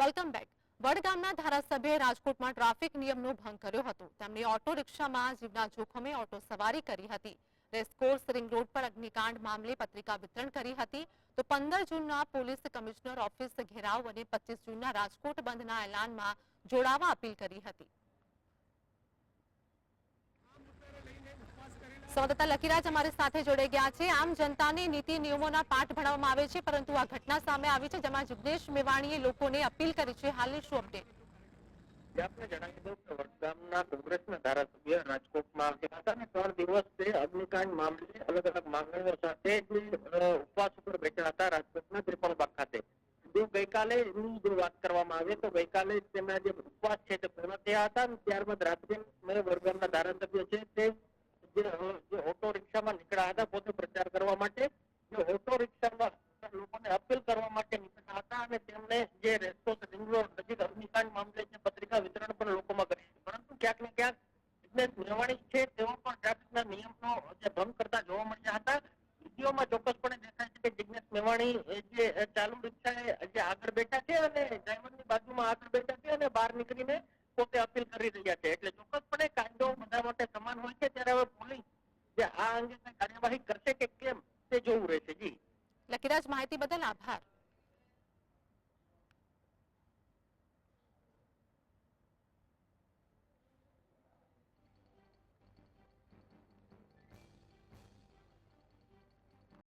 Welcome back. વડગામના ધારાસભ્યએ રાજકોટમાં traffic નિયમનો ભંગ કર્યો હતો। તેમણે ઓટો રિક્ષામાં જીવના જોખમે ઓટો સવારી કરી હતી। રેસકોર્સ રિંગ રોડ પર અગ્નિકાંડ મામલે પત્રિકા વિતરણ કરી હતી। તો 15 જૂનના પોલીસ કમિશનર ઓફિસ ઘેરાવ અને 25 જૂનના રાજકોટ બંધના એલાનમાં જોડાવા અપીલ કરી હતી। સંવાદદાતા લકીરાજ અમારી સાથે જોડાઈ ગયા છે। આમ જનતાને નીતિ નિયમોના પાઠ ભણાવવામાં આવે છે, પરંતુ આ ઘટના સામે આવી છે જેમાં જિગ્નેશ મેવાણીએ લોકોને અપીલ કરી છે। હાલની શું અપડેટ? આપને જણાવી દઉં કે વડગામના કોંગ્રેસના ધારાસભ્ય રાજકોટમાં આવ્યા હતા અને 3 દિવસથી અગ્નિકાંડ મામલે અલગ અલગ માંગણીઓ સાથે ઉપવાસ ઉપર બેઠા હતા રાજકોટના ત્રિપલબાગ ખાતે। જો ગઈકાલે એની જો વાત કરવામાં આવે તો ગઈકાલે તેમના જે ઉપવાસ છે તે પૂર્ણ થયા હતા અને ત્યારબાદ રાત્રે વડગામના ધારાસભ્ય છે તે જે ઓટો રિક્ષામાં નીકળ્યા હતા પોતે પ્રચાર કરવા માટે। જે ઓટો રિક્ષામાં લોકોને અપીલ કરવા માટે નીકળ્યા હતા અને તેમને જે રેસકોર્સ રિંગ રોડ નજીક અગ્નિકાંડ મામલે પત્રિકા વિતરણ પણ લોકોમાં કરી છે, પરંતુ ક્યાંક ને ક્યાંક જિગ્નેશ મેવાણી છે તેઓ પણ ટ્રાફિકના નિયમનો જે ભંગ કરતા જોવા મળ્યા હતા। વિડીયોમાં ચોક્કસપણે દેખાય છે કે જિગ્નેશ મેવાણી જે ચાલુ રિક્ષાએ જે આગળ બેઠા છે અને ડ્રાઈવરની બાજુમાં આગળ બેઠા છે અને બહાર નીકળીને પોતે અપીલ કરી રહ્યા છે। એટલે ચોક્કસપણે કાયદો બધા માટે સમાન હોય છે, ત્યારે હવે પોલીસ જે આ અંગે કાર્યવાહી કરશે કે કેમ તે જોવું રહેશે। જી લકીરાજ, માહિતી બદલ આભાર।